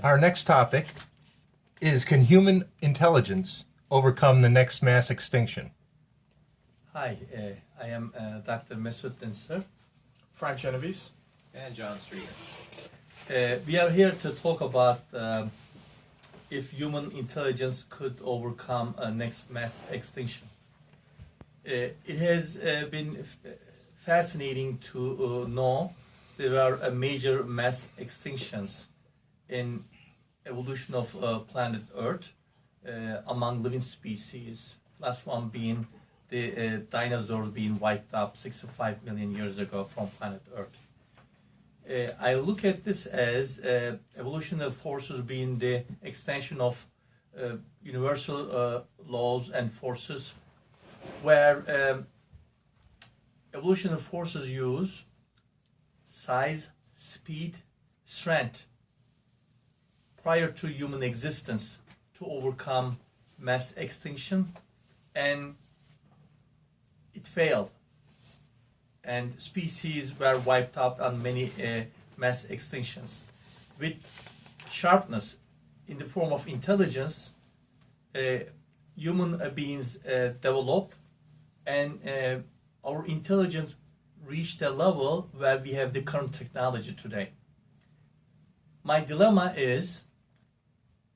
Our next topic is, can human intelligence overcome the next mass extinction? Hi, I am Dr. Mesut Dinsar. Frank Genovese. And John Streeter. We are here to talk about if human intelligence could overcome a next mass extinction. It has been fascinating to know there are major mass extinctions in evolution of planet Earth among living species. Last one being the dinosaurs being wiped out 65 million years ago from planet Earth. I look at this as evolutionary forces being the extension of universal laws and forces, where evolutionary forces use size, speed, strength prior to human existence to overcome mass extinction, and it failed. And species were wiped out on many mass extinctions. With sharpness in the form of intelligence, human beings developed, and our intelligence reached a level where we have the current technology today. My dilemma is,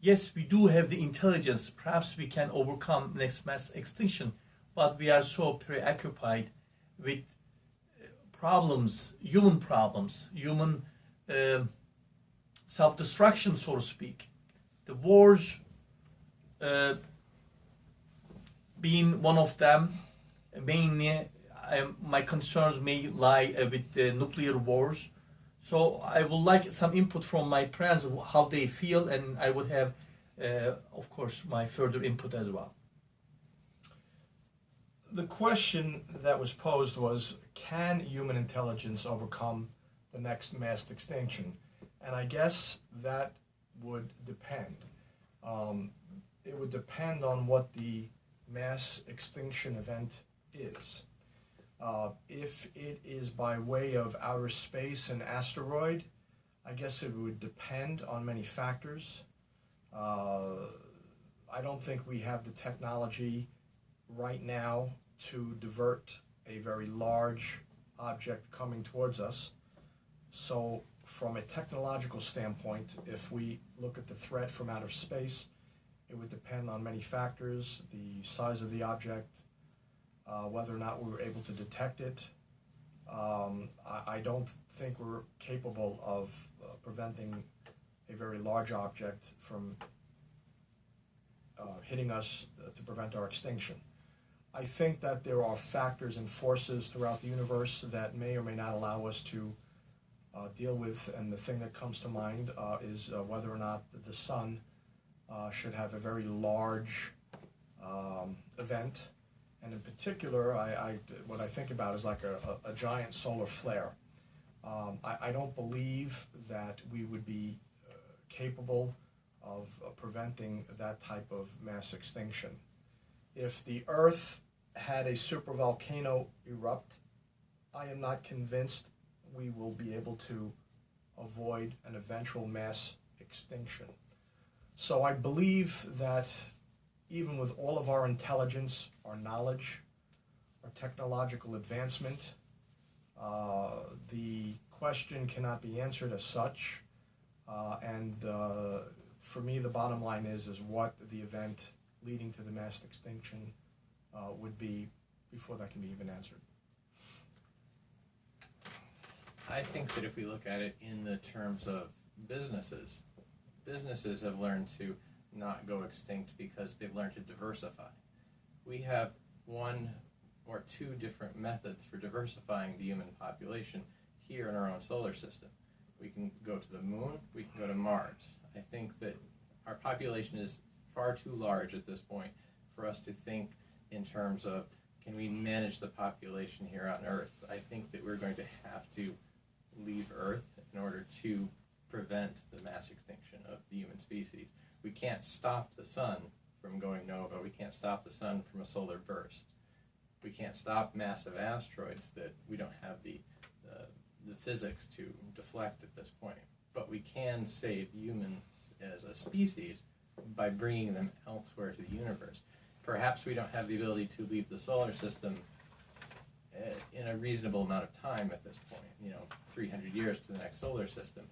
yes, we do have the intelligence, perhaps we can overcome next mass extinction, but we are so preoccupied with problems, human self-destruction, so to speak. The wars being one of them. Mainly, my concerns may lie with the nuclear wars. So I would like some input from my friends, how they feel, and I would have, of course, my further input as well. The question that was posed was, can human intelligence overcome the next mass extinction? And I guess that would depend. It would depend on what the mass extinction event is. If it is by way of outer space and asteroid, I guess it would depend on many factors. I don't think we have the technology right now to divert a very large object coming towards us. So from a technological standpoint, if we look at the threat from outer space, it would depend on many factors: the size of the object, whether or not we were able to detect it. I don't think we're capable of preventing a very large object from hitting us to prevent our extinction. I think that there are factors and forces throughout the universe that may or may not allow us to deal with, and the thing that comes to mind is whether or not the sun should have a very large event. And in particular, what I think about is like a giant solar flare. I don't believe that we would be capable of preventing that type of mass extinction. If the Earth had a supervolcano erupt, I am not convinced we will be able to avoid an eventual mass extinction. So I believe that even with all of our intelligence, our knowledge, our technological advancement, the question cannot be answered as such. And for me, the bottom line is what the event leading to the mass extinction would be before that can be even answered. I think that if we look at it in the terms of businesses have learned to not go extinct because they've learned to diversify. We have one or two different methods for diversifying the human population here in our own solar system. We can go to the moon, we can go to Mars. I think that our population is far too large at this point for us to think in terms of, can we manage the population here on Earth? I think that we're going to have to leave Earth in order to prevent the mass extinction of the human species. We can't stop the sun from going nova. We can't stop the sun from a solar burst. We can't stop massive asteroids that we don't have the physics to deflect at this point. but we can save humans as a species by bringing them elsewhere to the universe. Perhaps we don't have the ability to leave the solar system in a reasonable amount of time at this point, 300 years to the next solar system,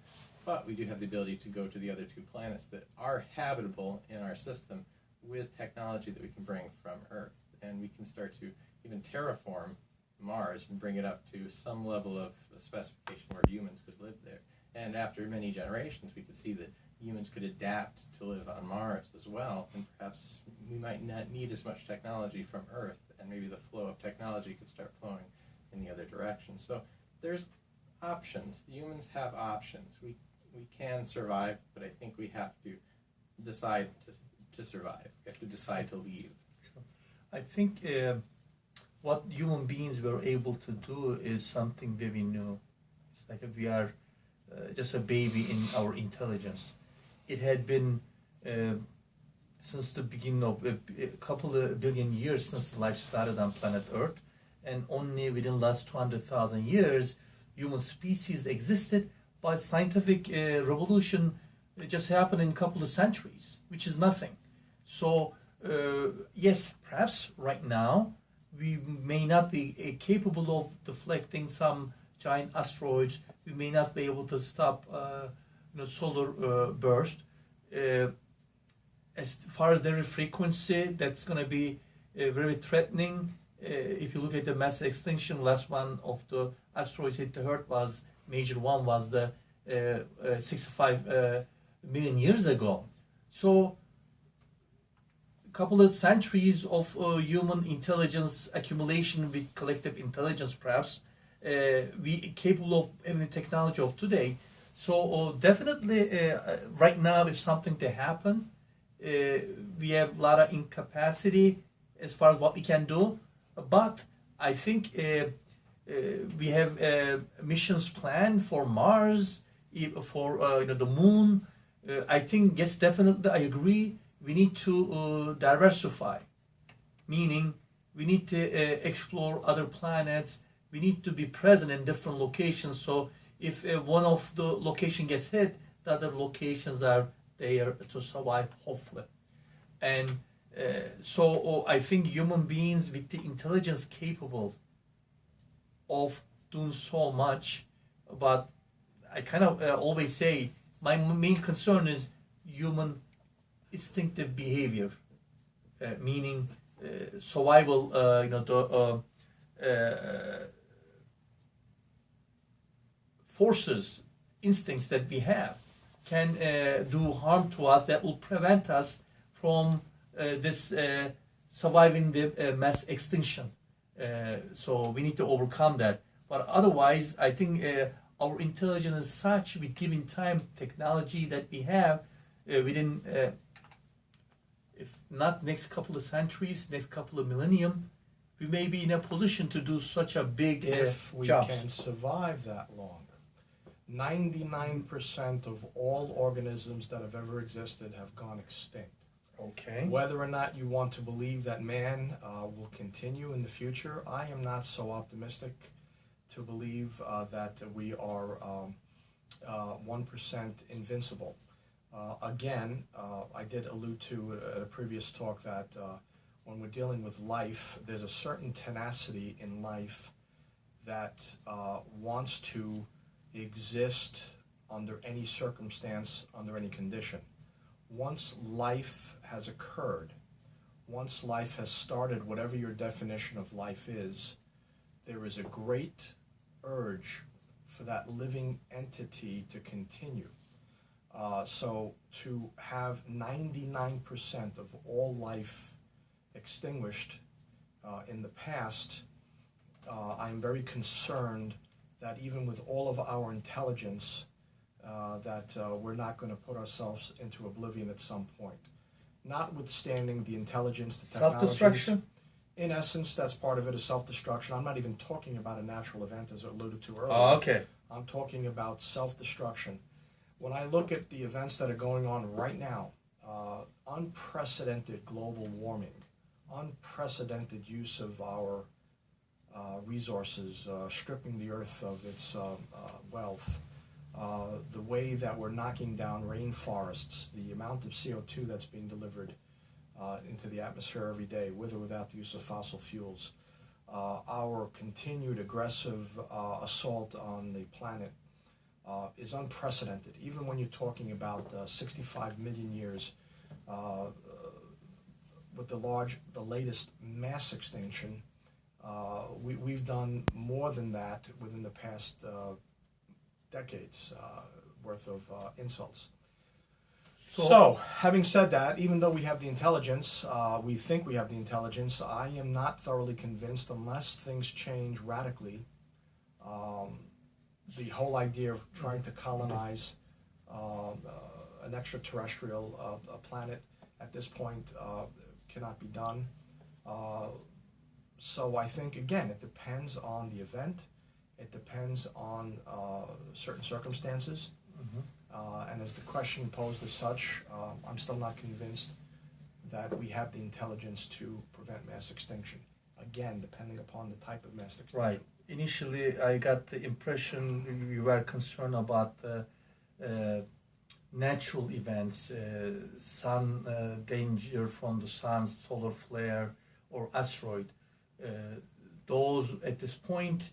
but we do have the ability to go to the other two planets that are habitable in our system with technology that we can bring from Earth. And we can start to even terraform Mars and bring it up to some level of specification where humans could live there. And after many generations, we could see that humans could adapt to live on Mars as well, and perhaps we might not need as much technology from Earth, and maybe the flow of technology could start flowing in the other direction. So there's options. Humans have options. We can survive, but I think we have to decide to survive. We have to decide to leave. I think what human beings were able to do is something very new. It's like we are just a baby in our intelligence. It had been since the beginning of a couple of billion years since life started on planet Earth, and only within the last 200,000 years, human species existed. But scientific revolution just happened in a couple of centuries, which is nothing. So yes, perhaps right now we may not be capable of deflecting some giant asteroids. We may not be able to stop solar burst. As far as their frequency, that's going to be very threatening. If you look at the mass extinction, last one of the asteroids hit the Earth was major one was the 65 million years ago. So a couple of centuries of human intelligence accumulation with collective intelligence, perhaps we capable of having the technology of today. So definitely right now, if something to happen, we have a lot of incapacity as far as what we can do. But I think we have missions planned for Mars, for the moon. I think yes, definitely I agree. We need to diversify, meaning we need to explore other planets. We need to be present in different locations. So if one of the location gets hit, the other locations are there to survive, hopefully. And so I think human beings with the intelligence capable of doing so much, but I kind of always say my main concern is human instinctive behavior, meaning survival, forces, instincts that we have can do harm to us that will prevent us from this surviving the mass extinction. So we need to overcome that. But otherwise, I think our intelligence is such, with given time, technology that we have, within, if not next couple of centuries, next couple of millennium, we may be in a position to do such a big if we jobs. can survive that long. 99% of all organisms that have ever existed have gone extinct. Okay. Whether or not you want to believe that man will continue in the future, I am not so optimistic to believe that we are 1% invincible. Again, I did allude to at a previous talk that when we're dealing with life, there's a certain tenacity in life that wants to exist under any circumstance, under any condition. Once life has occurred, once life has started, whatever your definition of life is, there is a great urge for that living entity to continue. So to have 99% of all life extinguished in the past, I'm very concerned that even with all of our intelligence, that we're not going to put ourselves into oblivion at some point. Notwithstanding the intelligence, the technology. Self-destruction? In essence, that's part of it, is self-destruction. I'm not even talking about a natural event, as I alluded to earlier. Oh, okay. I'm talking about self-destruction. When I look at the events that are going on right now, unprecedented global warming, unprecedented use of our resources, stripping the earth of its wealth, the way that we're knocking down rainforests, the amount of CO2 that's being delivered into the atmosphere every day, with or without the use of fossil fuels, our continued aggressive assault on the planet is unprecedented. Even when you're talking about 65 million years with the latest mass extinction, we've done more than that within the past decades worth of insults. So, having said that, even though we have the intelligence, we think we have the intelligence, I am not thoroughly convinced unless things change radically. The whole idea of trying to colonize an extraterrestrial planet at this point cannot be done. So I think, again, it depends on the event. It depends on certain circumstances. And as the question posed as such, I'm still not convinced that we have the intelligence to prevent mass extinction. Again, depending upon the type of mass extinction. Right. Initially, I got the impression you were concerned about the natural events, sun danger from the sun's solar flare or asteroid. Those at this point,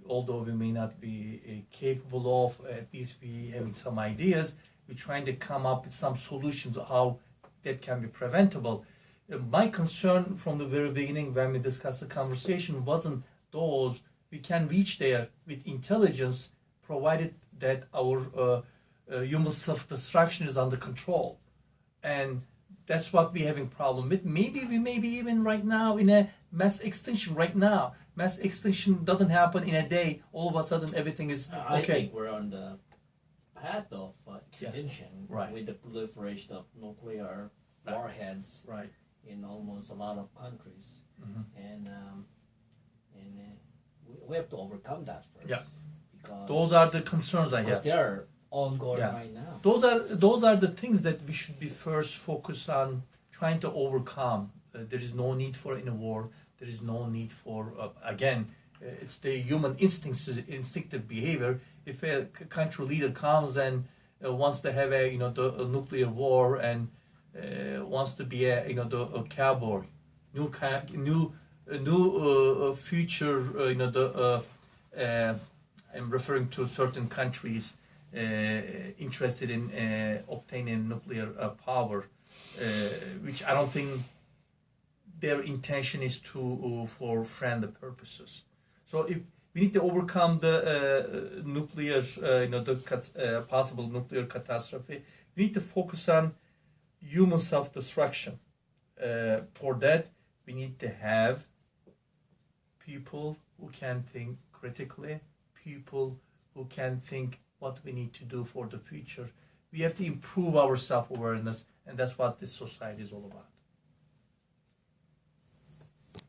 although we may not be capable of, at least we having some ideas, we're trying to come up with some solutions to how that can be preventable. My concern from the very beginning when we discussed the conversation wasn't those. We can reach there with intelligence, provided that our human self-destruction is under control. And that's what we're having problem with. Maybe we may be even right now in a mass extinction right now. Mass extinction doesn't happen in a day. All of a sudden, everything is okay. I think we're on the path of extinction Right. with the proliferation of nuclear warheads Right. in almost a lot of countries, and we have to overcome that first. Yeah. Because Those are the concerns I have. they're ongoing Yeah. right now. Those are the things that we should be first focused on trying to overcome. There is no need for any war. There is no need for it's the human instinctive behavior. If a country leader comes and wants to have a nuclear war and wants to be a cowboy, new future, I'm referring to certain countries interested in obtaining nuclear power, which I don't think their intention is for friendly purposes. So if we need to overcome the nuclear, possible nuclear catastrophe, we need to focus on human self-destruction. For that, we need to have people who can think critically, people who can think what we need to do for the future. We have to improve our self-awareness, and that's what this society is all about.